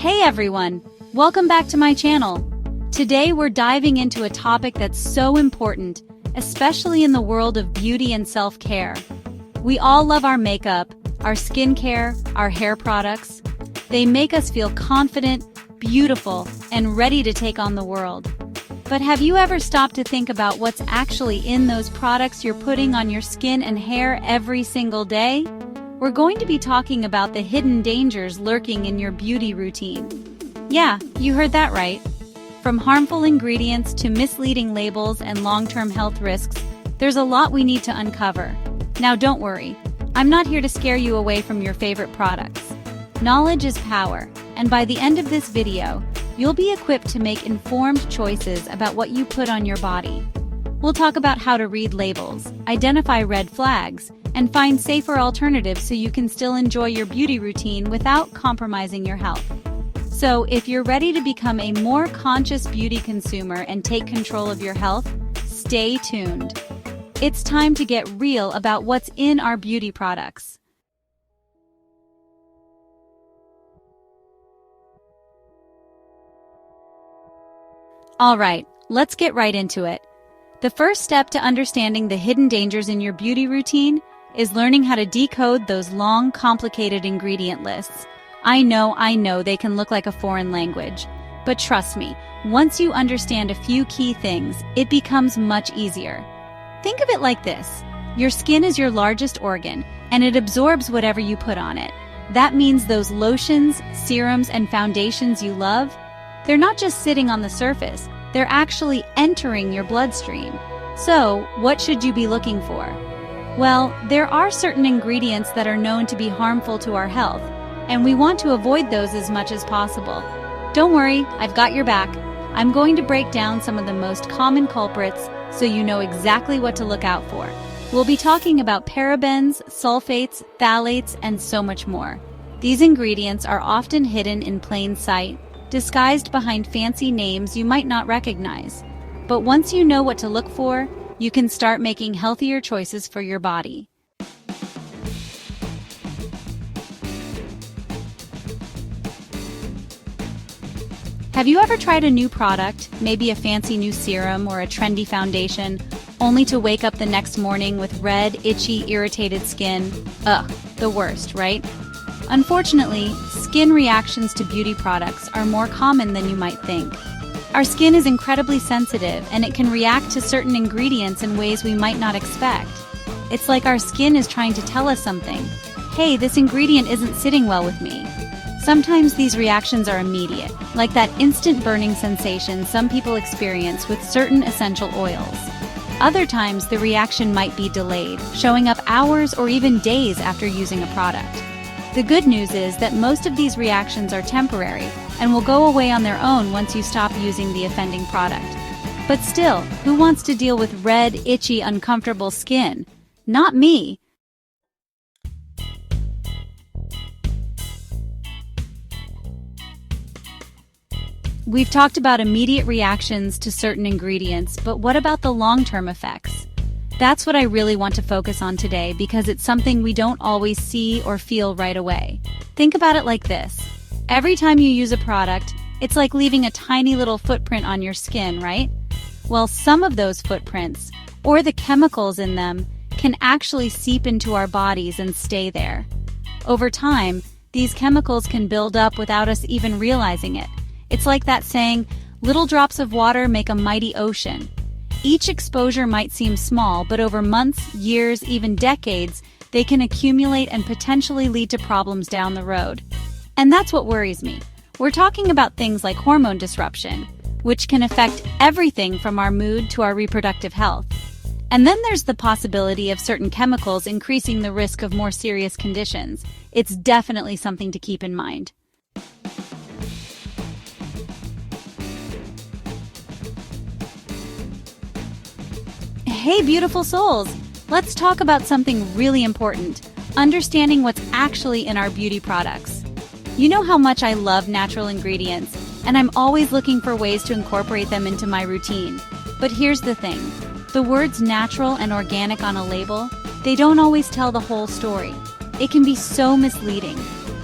Hey everyone! Welcome back to my channel. Today we're diving into a topic that's so important, especially in the world of beauty and self-care. We all love our makeup, our skincare, our hair products. They make us feel confident, beautiful, and ready to take on the world. But have you ever stopped to think about what's actually in those products you're putting on your skin and hair every single day? We're going to be talking about the hidden dangers lurking in your beauty routine. Yeah, you heard that right. From harmful ingredients to misleading labels and long-term health risks, there's a lot we need to uncover. Now don't worry, I'm not here to scare you away from your favorite products. Knowledge is power, and by the end of this video, you'll be equipped to make informed choices about what you put on your body. We'll talk about how to read labels, identify red flags, and find safer alternatives so you can still enjoy your beauty routine without compromising your health. So, if you're ready to become a more conscious beauty consumer and take control of your health, stay tuned. It's time to get real about what's in our beauty products. Alright, let's get right into it. The first step to understanding the hidden dangers in your beauty routine is learning how to decode those long, complicated ingredient lists. I know they can look like a foreign language. But trust me, once you understand a few key things, it becomes much easier. Think of it like this. Your skin is your largest organ, and it absorbs whatever you put on it. That means those lotions, serums, and foundations you love, they're not just sitting on the surface, they're actually entering your bloodstream. So, what should you be looking for? Well, there are certain ingredients that are known to be harmful to our health, and we want to avoid those as much as possible. Don't worry, I've got your back. I'm going to break down some of the most common culprits so you know exactly what to look out for. We'll be talking about parabens, sulfates, phthalates, and so much more. These ingredients are often hidden in plain sight, disguised behind fancy names you might not recognize. But once you know what to look for, you can start making healthier choices for your body. Have you ever tried a new product, maybe a fancy new serum or a trendy foundation, only to wake up the next morning with red, itchy, irritated skin? Ugh, the worst, right? Unfortunately, skin reactions to beauty products are more common than you might think. Our skin is incredibly sensitive, and it can react to certain ingredients in ways we might not expect. It's like our skin is trying to tell us something. Hey, this ingredient isn't sitting well with me. Sometimes these reactions are immediate, like that instant burning sensation some people experience with certain essential oils. Other times, the reaction might be delayed, showing up hours or even days after using a product. The good news is that most of these reactions are temporary and will go away on their own once you stop using the offending product. But still, who wants to deal with red, itchy, uncomfortable skin? Not me! We've talked about immediate reactions to certain ingredients, but what about the long-term effects? That's what I really want to focus on today because it's something we don't always see or feel right away. Think about it like this. Every time you use a product, it's like leaving a tiny little footprint on your skin, right? Well, some of those footprints, or the chemicals in them, can actually seep into our bodies and stay there. Over time, these chemicals can build up without us even realizing it. It's like that saying, little drops of water make a mighty ocean. Each exposure might seem small, but over months, years, even decades, they can accumulate and potentially lead to problems down the road. And that's what worries me. We're talking about things like hormone disruption, which can affect everything from our mood to our reproductive health. And then there's the possibility of certain chemicals increasing the risk of more serious conditions. It's definitely something to keep in mind. Hey beautiful souls! Let's talk about something really important, understanding what's actually in our beauty products. You know how much I love natural ingredients, and I'm always looking for ways to incorporate them into my routine. But here's the thing, the words natural and organic on a label, they don't always tell the whole story. It can be so misleading.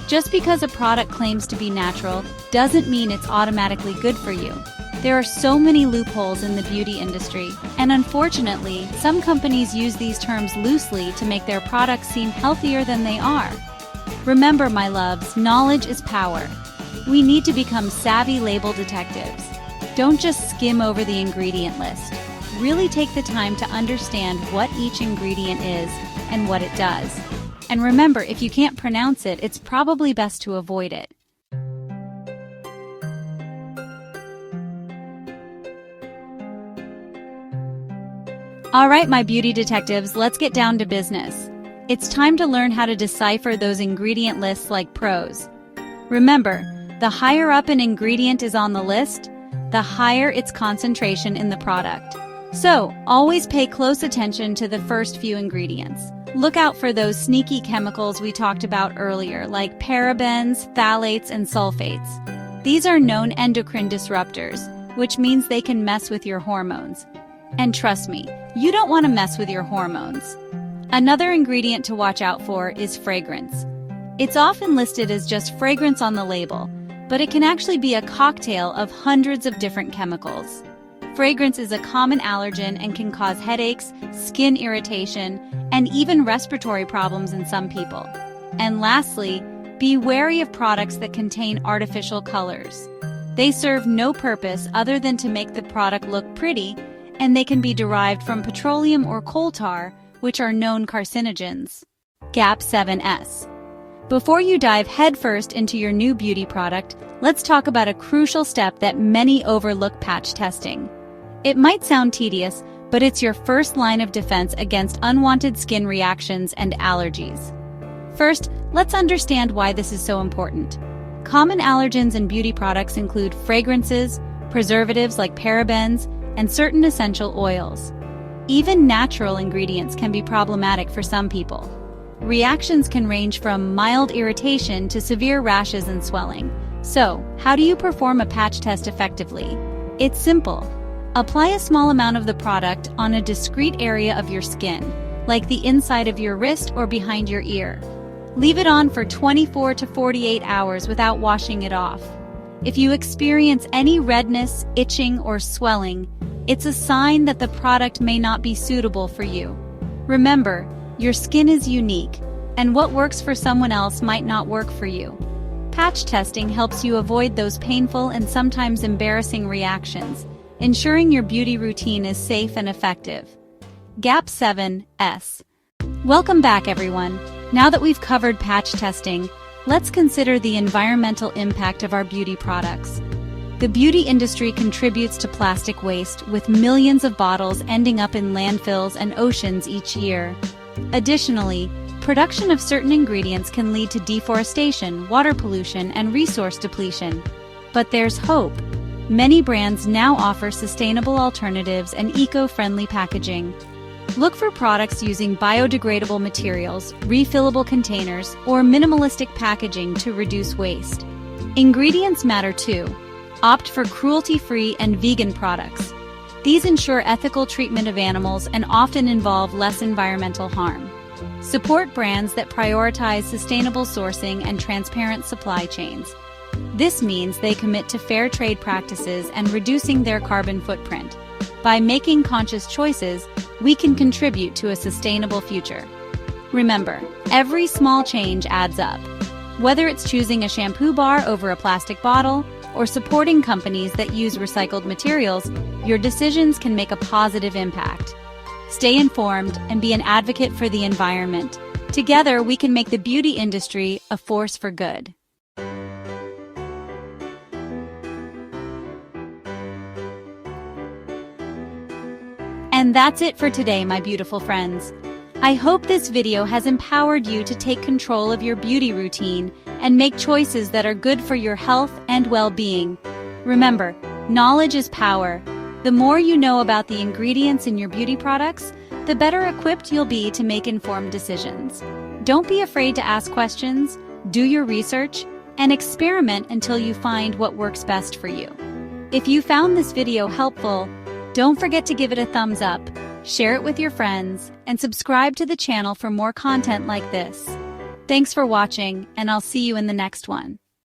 Just because a product claims to be natural doesn't mean it's automatically good for you. There are so many loopholes in the beauty industry, and unfortunately, some companies use these terms loosely to make their products seem healthier than they are. Remember, my loves, knowledge is power. We need to become savvy label detectives. Don't just skim over the ingredient list. Really take the time to understand what each ingredient is and what it does. And remember, if you can't pronounce it, it's probably best to avoid it. All right, my beauty detectives, let's get down to business. It's time to learn how to decipher those ingredient lists like pros. Remember, the higher up an ingredient is on the list, the higher its concentration in the product. So, always pay close attention to the first few ingredients. Look out for those sneaky chemicals we talked about earlier, like parabens, phthalates, and sulfates. These are known endocrine disruptors, which means they can mess with your hormones. And trust me, you don't want to mess with your hormones. Another ingredient to watch out for is fragrance. It's often listed as just fragrance on the label, but it can actually be a cocktail of hundreds of different chemicals. Fragrance is a common allergen and can cause headaches, skin irritation, and even respiratory problems in some people. And lastly, be wary of products that contain artificial colors. They serve no purpose other than to make the product look pretty, and they can be derived from petroleum or coal tar, which are known carcinogens. GAP 7S. Before you dive headfirst into your new beauty product, let's talk about a crucial step that many overlook: patch testing. It might sound tedious, but it's your first line of defense against unwanted skin reactions and allergies. First, let's understand why this is so important. Common allergens in beauty products include fragrances, preservatives like parabens, and certain essential oils. Even natural ingredients can be problematic for some people. Reactions can range from mild irritation to severe rashes and swelling. So, how do you perform a patch test effectively? It's simple. Apply a small amount of the product on a discrete area of your skin, like the inside of your wrist or behind your ear. Leave it on for 24 to 48 hours without washing it off. If you experience any redness, itching, or swelling, it's a sign that the product may not be suitable for you. Remember, your skin is unique, and what works for someone else might not work for you. Patch testing helps you avoid those painful and sometimes embarrassing reactions, ensuring your beauty routine is safe and effective. GAP 7S. Welcome back, everyone. Now that we've covered patch testing, let's consider the environmental impact of our beauty products. The beauty industry contributes to plastic waste, with millions of bottles ending up in landfills and oceans each year. Additionally, production of certain ingredients can lead to deforestation, water pollution, and resource depletion. But there's hope. Many brands now offer sustainable alternatives and eco-friendly packaging. Look for products using biodegradable materials, refillable containers, or minimalistic packaging to reduce waste. Ingredients matter too. Opt for cruelty-free and vegan products. These ensure ethical treatment of animals and often involve less environmental harm. Support brands that prioritize sustainable sourcing and transparent supply chains. This means they commit to fair trade practices and reducing their carbon footprint. By making conscious choices, we can contribute to a sustainable future. Remember, every small change adds up. Whether it's choosing a shampoo bar over a plastic bottle or supporting companies that use recycled materials, your decisions can make a positive impact. Stay informed and be an advocate for the environment. Together, we can make the beauty industry a force for good. And that's it for today, my beautiful friends. I hope this video has empowered you to take control of your beauty routine and make choices that are good for your health and well-being. Remember, knowledge is power. The more you know about the ingredients in your beauty products, the better equipped you'll be to make informed decisions. Don't be afraid to ask questions, do your research, and experiment until you find what works best for you. If you found this video helpful, don't forget to give it a thumbs up, share it with your friends, and subscribe to the channel for more content like this. Thanks for watching, and I'll see you in the next one.